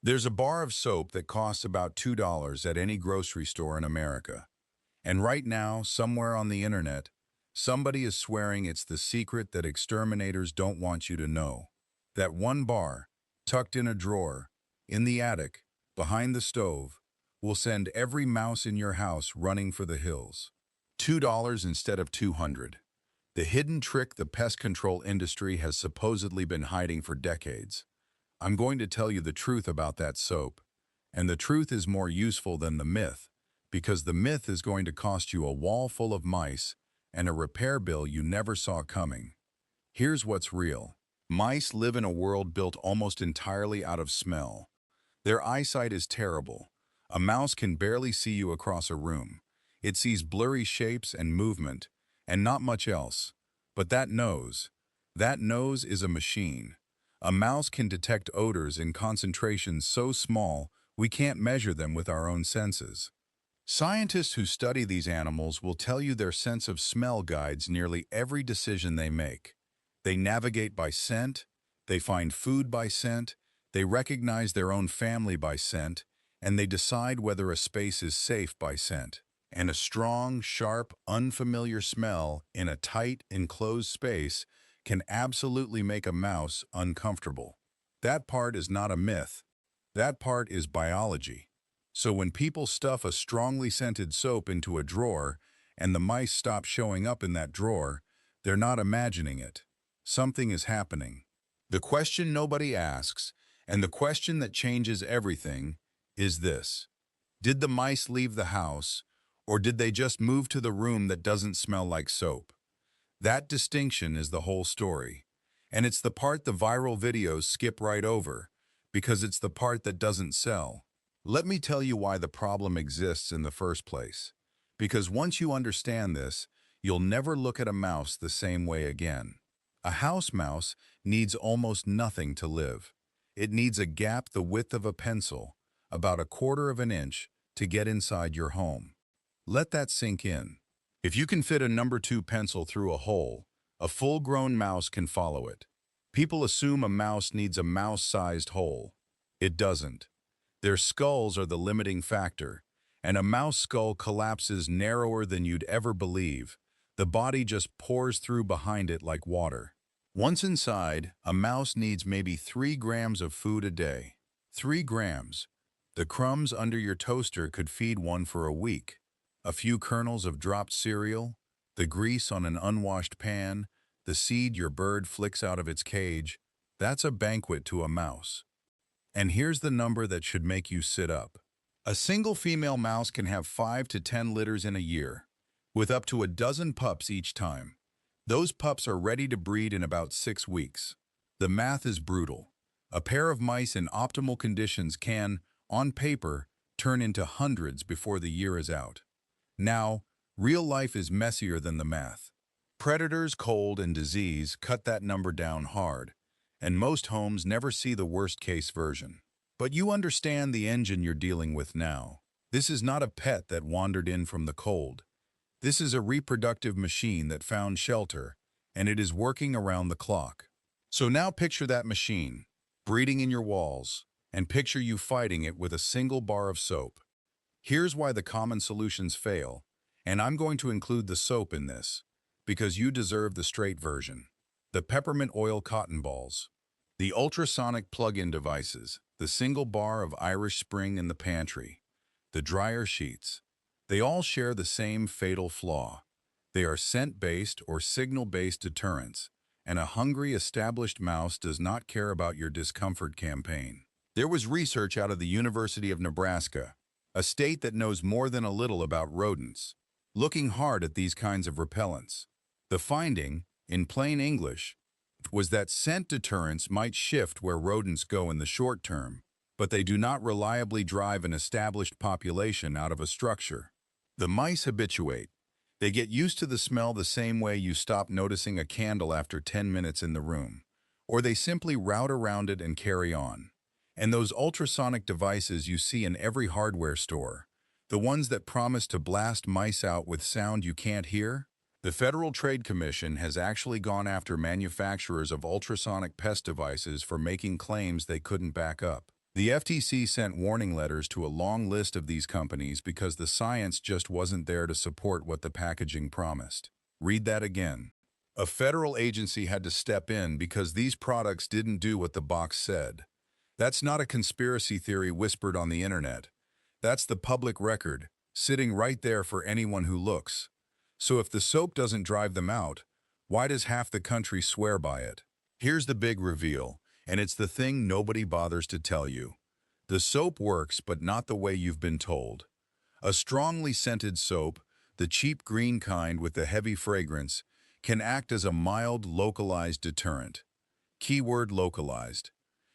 There's a bar of soap that costs about $2 at any grocery store in America. And right now, somewhere on the internet, somebody is swearing it's the secret that exterminators don't want you to know. That one bar, tucked in a drawer, in the attic, behind the stove, will send every mouse in your house running for the hills. $2 instead of 200. The hidden trick the pest control industry has supposedly been hiding for decades. I'm going to tell you the truth about that soap. And the truth is more useful than the myth, because the myth is going to cost you a wall full of mice and a repair bill you never saw coming. Here's what's real. Mice live in a world built almost entirely out of smell. Their eyesight is terrible. A mouse can barely see you across a room. It sees blurry shapes and movement, and not much else. But that nose is a machine. A mouse can detect odors in concentrations so small we can't measure them with our own senses. Scientists who study these animals will tell you their sense of smell guides nearly every decision they make. They navigate by scent, they find food by scent, they recognize their own family by scent, and they decide whether a space is safe by scent. And a strong, sharp, unfamiliar smell in a tight, enclosed space can absolutely make a mouse uncomfortable. That part is not a myth. That part is biology. So when people stuff a strongly scented soap into a drawer and the mice stop showing up in that drawer, they're not imagining it. Something is happening. The question nobody asks, and the question that changes everything, is this. Did the mice leave the house, or did they just move to the room that doesn't smell like soap? That distinction is the whole story. And it's the part the viral videos skip right over, because it's the part that doesn't sell. Let me tell you why the problem exists in the first place. Because once you understand this, you'll never look at a mouse the same way again. A house mouse needs almost nothing to live. It needs a gap the width of a pencil, about 1/4 of an inch, to get inside your home. Let that sink in. If you can fit a number 2 pencil through a hole, a full-grown mouse can follow it. People assume a mouse needs a mouse-sized hole. It doesn't. Their skulls are the limiting factor, and a mouse skull collapses narrower than you'd ever believe. The body just pours through behind it like water. Once inside, a mouse needs maybe 3 grams of food a day. 3 grams. The crumbs under your toaster could feed one for a week. A few kernels of dropped cereal, the grease on an unwashed pan, the seed your bird flicks out of its cage, that's a banquet to a mouse. And here's the number that should make you sit up. A single female mouse can have 5 to 10 litters in a year, with up to a dozen pups each time. Those pups are ready to breed in about 6 weeks. The math is brutal. A pair of mice in optimal conditions can, on paper, turn into hundreds before the year is out. Now, real life is messier than the math. Predators, cold, and disease cut that number down hard, and most homes never see the worst-case version. But you understand the engine you're dealing with now. This is not a pet that wandered in from the cold. This is a reproductive machine that found shelter, and it is working around the clock. So now picture that machine, breeding in your walls, and picture you fighting it with a single bar of soap. Here's why the common solutions fail, and I'm going to include the soap in this, because you deserve the straight version. The peppermint oil cotton balls, the ultrasonic plug-in devices, the single bar of Irish Spring in the pantry, the dryer sheets. They all share the same fatal flaw. They are scent-based or signal-based deterrents, and a hungry, established mouse does not care about your discomfort campaign. There was research out of the University of Nebraska, a state that knows more than a little about rodents, looking hard at these kinds of repellents. The finding, in plain English, was that scent deterrents might shift where rodents go in the short term, but they do not reliably drive an established population out of a structure. The mice habituate. They get used to the smell the same way you stop noticing a candle after 10 minutes in the room, or they simply route around it and carry on. And those ultrasonic devices you see in every hardware store, the ones that promise to blast mice out with sound you can't hear? The Federal Trade Commission has actually gone after manufacturers of ultrasonic pest devices for making claims they couldn't back up. The FTC sent warning letters to a long list of these companies because the science just wasn't there to support what the packaging promised. Read that again. A federal agency had to step in because these products didn't do what the box said. That's not a conspiracy theory whispered on the internet. That's the public record, sitting right there for anyone who looks. So if the soap doesn't drive them out, why does half the country swear by it? Here's the big reveal, and it's the thing nobody bothers to tell you. The soap works, but not the way you've been told. A strongly scented soap, the cheap green kind with the heavy fragrance, can act as a mild, localized deterrent. Keyword localized.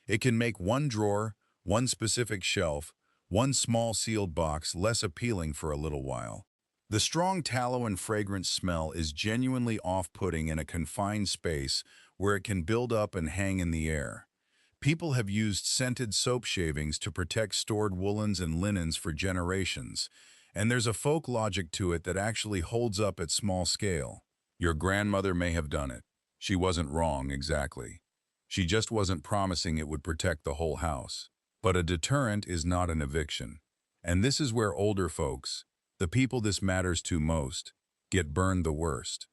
It can make one drawer, one specific shelf, one small sealed box less appealing for a little while. The strong tallow and fragrance smell is genuinely off-putting in a confined space where it can build up and hang in the air. People have used scented soap shavings to protect stored woolens and linens for generations, and there's a folk logic to it that actually holds up at small scale. Your grandmother may have done it. She wasn't wrong, exactly. She just wasn't promising it would protect the whole house. But a deterrent is not an eviction. And this is where older folks, the people this matters to most, get burned the worst.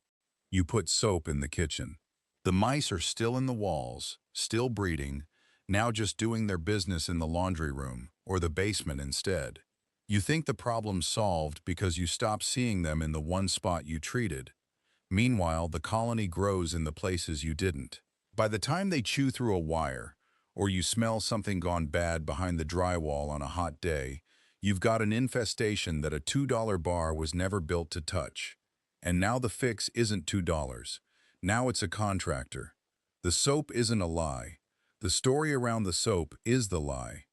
You put soap in the kitchen. The mice are still in the walls, still breeding, now just doing their business in the laundry room or the basement instead. You think the problem's solved because you stopped seeing them in the one spot you treated. Meanwhile, the colony grows in the places you didn't. By the time they chew through a wire, or you smell something gone bad behind the drywall on a hot day, you've got an infestation that a $2 bar was never built to touch. And now the fix isn't $2. Now it's a contractor. The soap isn't a lie. The story around the soap is the lie.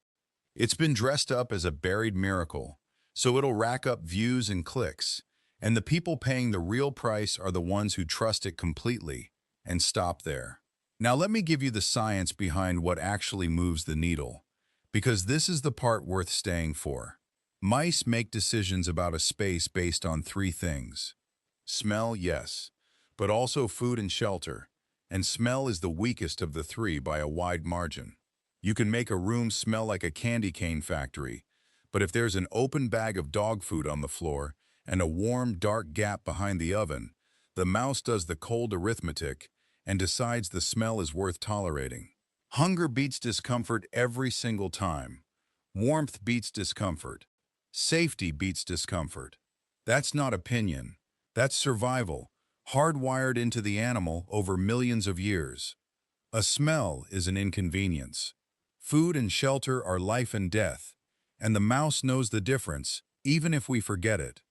It's been dressed up as a buried miracle, so it'll rack up views and clicks. And the people paying the real price are the ones who trust it completely and stop there. Now let me give you the science behind what actually moves the needle, because this is the part worth staying for. Mice make decisions about a space based on three things. Smell, yes, but also food and shelter, and smell is the weakest of the three by a wide margin. You can make a room smell like a candy cane factory, but if there's an open bag of dog food on the floor and a warm, dark gap behind the oven, the mouse does the cold arithmetic and decides the smell is worth tolerating. Hunger beats discomfort every single time. Warmth beats discomfort. Safety beats discomfort. That's not opinion. That's survival, hardwired into the animal over millions of years. A smell is an inconvenience. Food and shelter are life and death, and the mouse knows the difference, even if we forget it.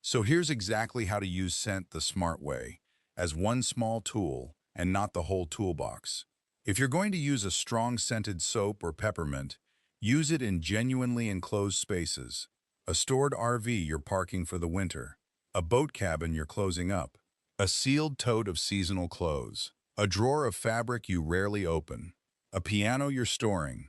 So here's exactly how to use scent the smart way, as one small tool and not the whole toolbox. If you're going to use a strong scented soap or peppermint, use it in genuinely enclosed spaces. A stored RV you're parking for the winter, a boat cabin you're closing up, a sealed tote of seasonal clothes, a drawer of fabric you rarely open, a piano you're storing.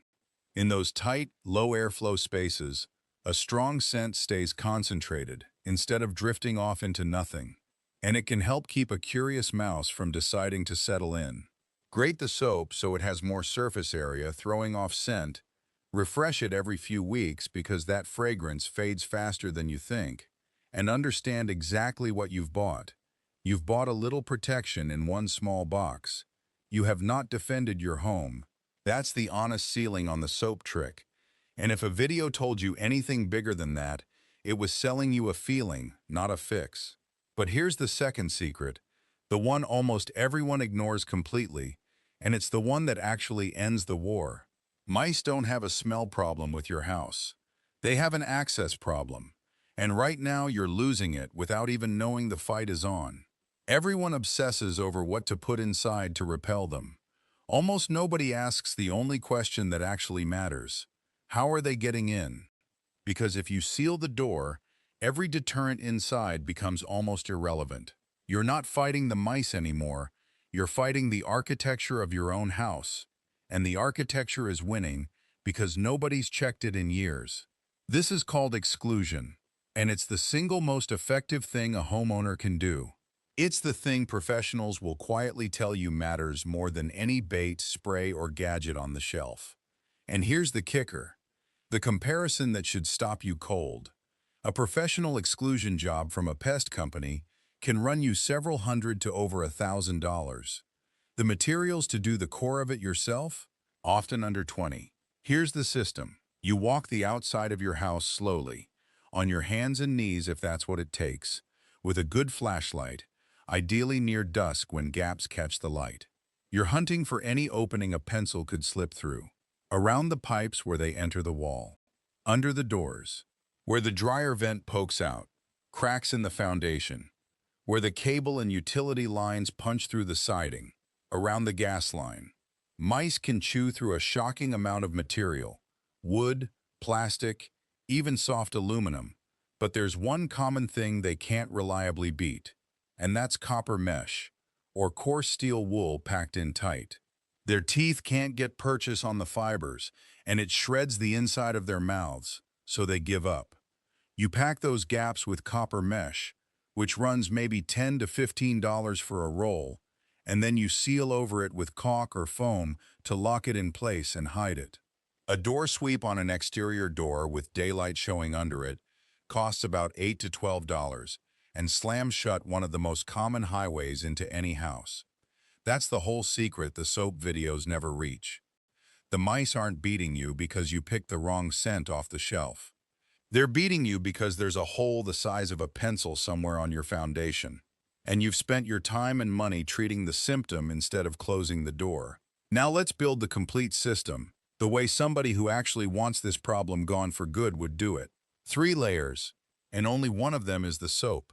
In those tight, low airflow spaces, a strong scent stays concentrated instead of drifting off into nothing, and it can help keep a curious mouse from deciding to settle in. Grate the soap so it has more surface area, throwing off scent. Refresh it every few weeks because that fragrance fades faster than you think. And understand exactly what you've bought. You've bought a little protection in one small box. You have not defended your home. That's the honest ceiling on the soap trick. And if a video told you anything bigger than that, it was selling you a feeling, not a fix. But here's the second secret, the one almost everyone ignores completely, and it's the one that actually ends the war. Mice don't have a smell problem with your house. They have an access problem. And right now you're losing it without even knowing the fight is on. Everyone obsesses over what to put inside to repel them. Almost nobody asks the only question that actually matters. How are they getting in? Because if you seal the door, every deterrent inside becomes almost irrelevant. You're not fighting the mice anymore. You're fighting the architecture of your own house. And the architecture is winning because nobody's checked it in years. This is called exclusion, and it's the single most effective thing a homeowner can do. It's the thing professionals will quietly tell you matters more than any bait, spray, or gadget on the shelf. And here's the kicker, the comparison that should stop you cold. A professional exclusion job from a pest company can run you several hundred to over $1,000. The materials to do the core of it yourself? Often under 20. Here's the system. You walk the outside of your house slowly, on your hands and knees if that's what it takes, with a good flashlight, ideally near dusk when gaps catch the light. You're hunting for any opening a pencil could slip through. Around the pipes where they enter the wall. Under the doors. Where the dryer vent pokes out. Cracks in the foundation. Where the cable and utility lines punch through the siding. Around the gas line. Mice can chew through a shocking amount of material. Wood, plastic, even soft aluminum. But there's one common thing they can't reliably beat. And that's copper mesh, or coarse steel wool packed in tight. Their teeth can't get purchase on the fibers, and it shreds the inside of their mouths, so they give up. You pack those gaps with copper mesh, which runs maybe $10 to $15 for a roll, and then you seal over it with caulk or foam to lock it in place and hide it. A door sweep on an exterior door with daylight showing under it costs about $8 to $12 and slams shut one of the most common highways into any house. That's the whole secret the soap videos never reach. The mice aren't beating you because you picked the wrong scent off the shelf. They're beating you because there's a hole the size of a pencil somewhere on your foundation, and you've spent your time and money treating the symptom instead of closing the door. Now let's build the complete system, the way somebody who actually wants this problem gone for good would do it. 3 layers, and only one of them is the soap.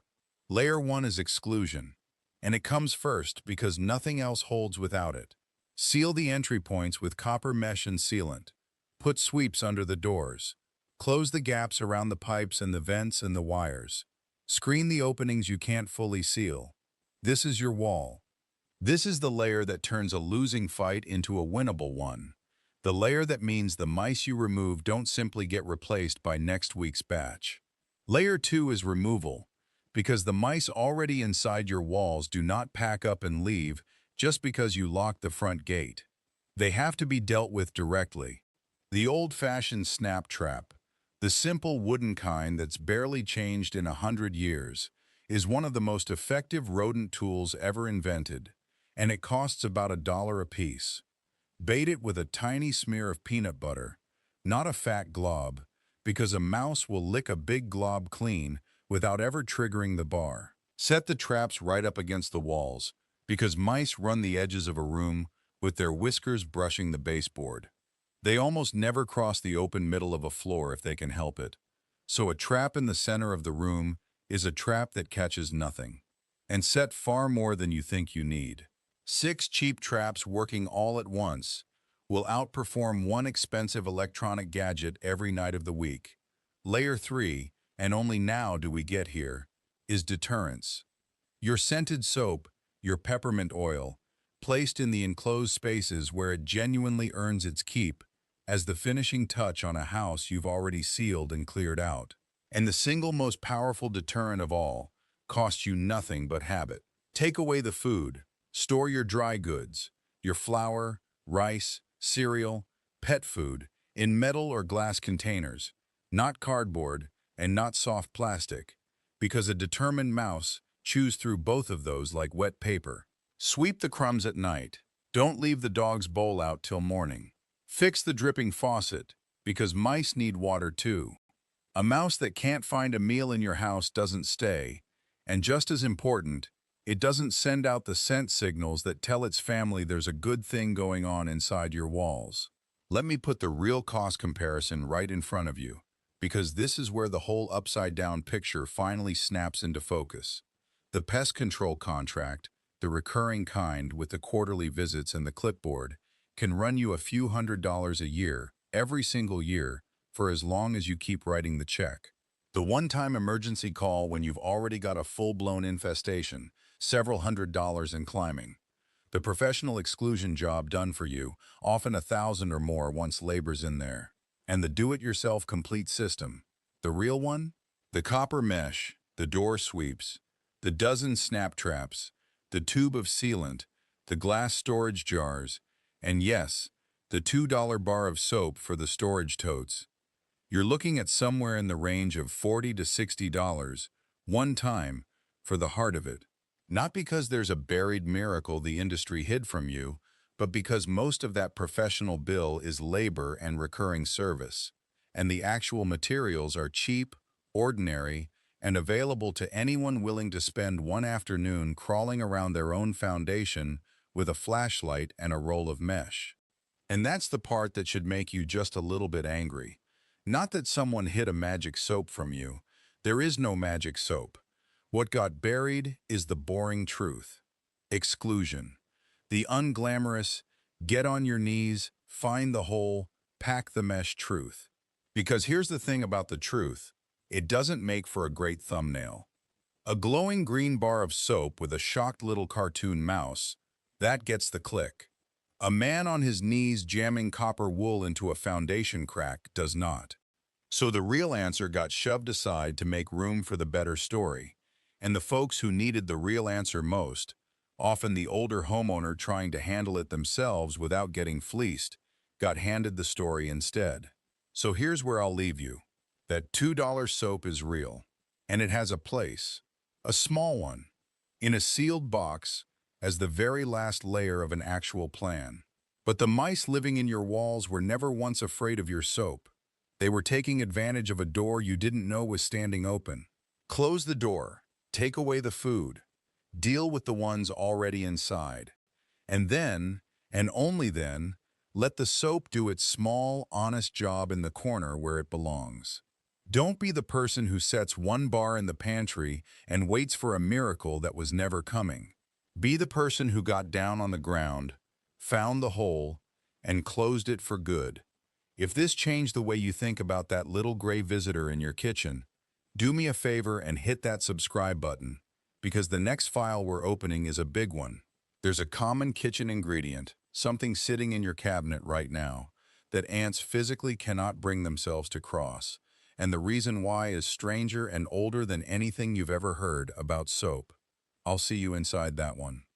Layer 1 is exclusion, and it comes first because nothing else holds without it. Seal the entry points with copper mesh and sealant. Put sweeps under the doors. Close the gaps around the pipes and the vents and the wires. Screen the openings you can't fully seal. This is your wall. This is the layer that turns a losing fight into a winnable one. The layer that means the mice you remove don't simply get replaced by next week's batch. Layer 2 is removal, because the mice already inside your walls do not pack up and leave just because you locked the front gate. They have to be dealt with directly. The old-fashioned snap trap, the simple wooden kind that's barely changed in 100 years, is one of the most effective rodent tools ever invented, and it costs about $1 a piece. Bait it with a tiny smear of peanut butter, not a fat glob, because a mouse will lick a big glob clean without ever triggering the bar. Set the traps right up against the walls, because mice run the edges of a room with their whiskers brushing the baseboard. They almost never cross the open middle of a floor if they can help it. So a trap in the center of the room is a trap that catches nothing, and set far more than you think you need. 6 cheap traps working all at once will outperform one expensive electronic gadget every night of the week. Layer 3, and only now do we get here, is deterrence. Your scented soap, your peppermint oil, placed in the enclosed spaces where it genuinely earns its keep as the finishing touch on a house you've already sealed and cleared out. And the single most powerful deterrent of all costs you nothing but habit. Take away the food. Store your dry goods, your flour, rice, cereal, pet food, in metal or glass containers, not cardboard and not soft plastic, because a determined mouse chews through both of those like wet paper. Sweep the crumbs at night. Don't leave the dog's bowl out till morning. Fix the dripping faucet, because mice need water too. A mouse that can't find a meal in your house doesn't stay, and just as important, it doesn't send out the scent signals that tell its family there's a good thing going on inside your walls. Let me put the real cost comparison right in front of you, because this is where the whole upside-down picture finally snaps into focus. The pest control contract, the recurring kind with the quarterly visits and the clipboard, can run you a few $100s a year, every single year, for as long as you keep writing the check. The one-time emergency call when you've already got a full-blown infestation, several $100s and climbing. The professional exclusion job done for you, often $1,000 or more once labor's in there. And the do-it-yourself complete system, the real one? The copper mesh, the door sweeps, the dozen snap traps, the tube of sealant, the glass storage jars, and yes, The $2 bar of soap for the storage totes. You're looking at somewhere in the range of $40 to $60, one time, for the heart of it. Not because there's a buried miracle the industry hid from you, but because most of that professional bill is labor and recurring service, and the actual materials are cheap, ordinary, and available to anyone willing to spend one afternoon crawling around their own foundation with a flashlight and a roll of mesh. And that's the part that should make you just a little bit angry. Not that someone hid a magic soap from you. There is no magic soap. What got buried is the boring truth. Exclusion. The unglamorous, get on your knees, find the hole, pack the mesh truth. Because here's the thing about the truth. It doesn't make for a great thumbnail. A glowing green bar of soap with a shocked little cartoon mouse, that gets the click. A man on his knees jamming copper wool into a foundation crack does not. So the real answer got shoved aside to make room for the better story. And the folks who needed the real answer most, often the older homeowner trying to handle it themselves without getting fleeced, got handed the story instead. So here's where I'll leave you. That $2 soap is real, and it has a place, a small one, in a sealed box as the very last layer of an actual plan. But the mice living in your walls were never once afraid of your soap. They were taking advantage of a door you didn't know was standing open. Close the door, take away the food, deal with the ones already inside. And then, and only then, let the soap do its small, honest job in the corner where it belongs. Don't be the person who sets one bar in the pantry and waits for a miracle that was never coming. Be the person who got down on the ground, found the hole, and closed it for good. If this changed the way you think about that little gray visitor in your kitchen, do me a favor and hit that subscribe button, because the next file we're opening is a big one. There's a common kitchen ingredient, something sitting in your cabinet right now, that ants physically cannot bring themselves to cross. And the reason why is stranger and older than anything you've ever heard about soap. I'll see you inside that one.